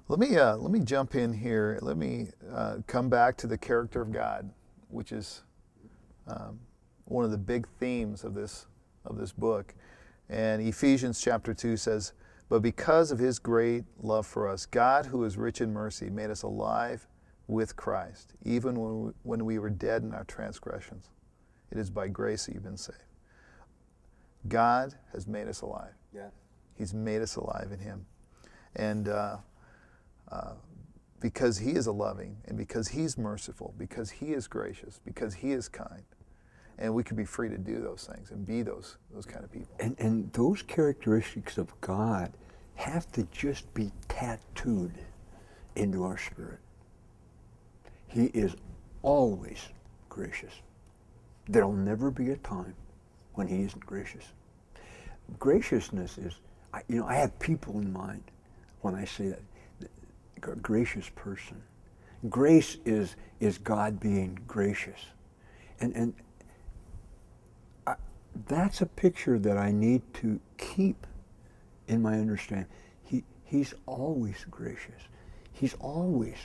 Let me jump in here. Let me come back to the character of God, which is one of the big themes of this book. And Ephesians chapter 2 says, "But because of his great love for us, God, who is rich in mercy, made us alive with Christ, even when we were dead in our transgressions. It is by grace that you've been saved." God has made us alive. Yeah. He's made us alive in him. And because he is a loving, and because he's merciful, because he is gracious, because he is kind, and we can be free to do those things and be those kind of people. And those characteristics of God have to just be tattooed into our spirit. He is always gracious. There'll never be a time when he isn't gracious. Graciousness is, I have people in mind when I say that. A gracious person. Grace is God being gracious. And that's a picture that I need to keep in my understanding. He's always gracious. He's always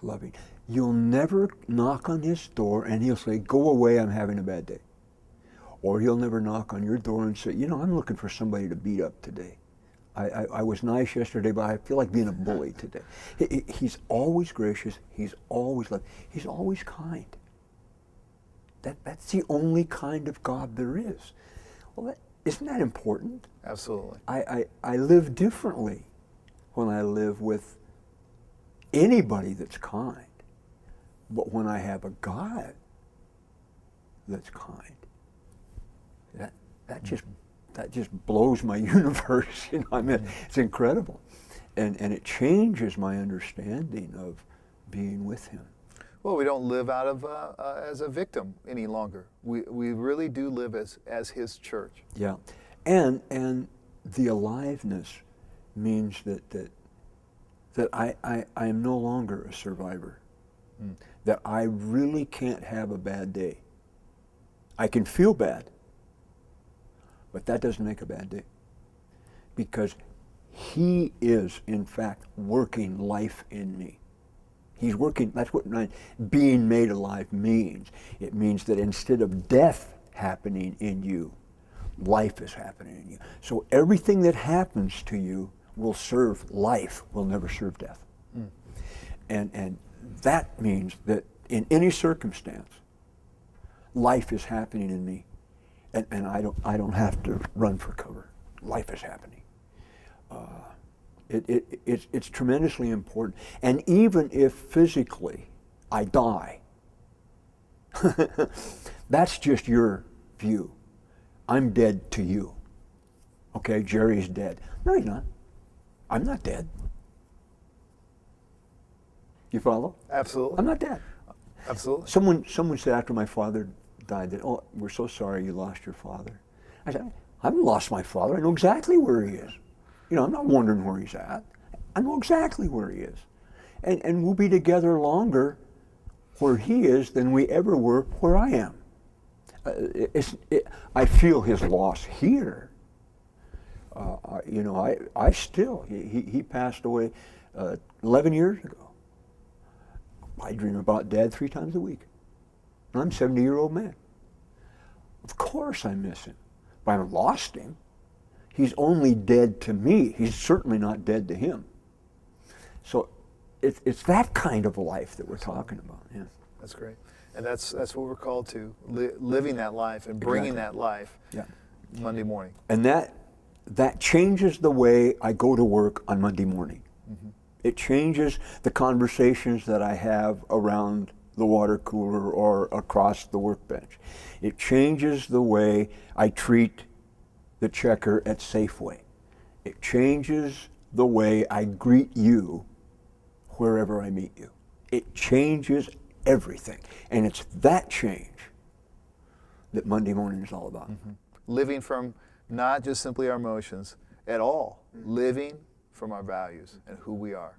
loving. You'll never knock on his door and he'll say, "Go away, I'm having a bad day." Or he'll never knock on your door and say, "I'm looking for somebody to beat up today. I was nice yesterday, but I feel like being a bully today." He's always gracious. He's always loving. He's always kind. That's the only kind of God there is. Well, isn't that important? Absolutely. I live differently when I live with anybody that's kind. But when I have a God that's kind, that just blows my universe. It's incredible. And it changes my understanding of being with him. Well, we don't live out of as a victim any longer. We really do live as his church. Yeah, and the aliveness means that I am no longer a survivor. That I really can't have a bad day. I can feel bad, but that doesn't make a bad day, because he is in fact working life in me. He's working. That's what being made alive means. It means that instead of death happening in you, life is happening in you. So everything that happens to you will serve life, will never serve death. And that means that in any circumstance, life is happening in me, and I don't have to run for cover. Life is happening. It's tremendously important. And even if physically I die, that's just your view. I'm dead to you. Okay, Jerry's dead. No, he's not. I'm not dead. You follow? Absolutely. I'm not dead. Absolutely. Someone said after my father died that, "Oh, we're so sorry you lost your father." I said, "I haven't lost my father. I know exactly where he is. I'm not wondering where he's at. I know exactly where he is. And we'll be together longer where he is than we ever were where I am." I feel his loss here. I still, he passed away 11 years ago. I dream about Dad 3 times a week. And I'm a 70-year-old man. Of course I miss him, but I haven't lost him. He's only dead to me. He's certainly not dead to him. So it's that kind of life that we're talking about. Yeah. That's great. And that's what we're called to, living that life and bringing that life Monday morning. And that changes the way I go to work on Monday morning. Mm-hmm. It changes the conversations that I have around the water cooler or across the workbench. It changes the way I treat the checker at Safeway. It changes the way I greet you wherever I meet you. It changes everything. And it's that change that Monday morning is all about. Mm-hmm. Living from not just simply our emotions at all, living from our values and who we are.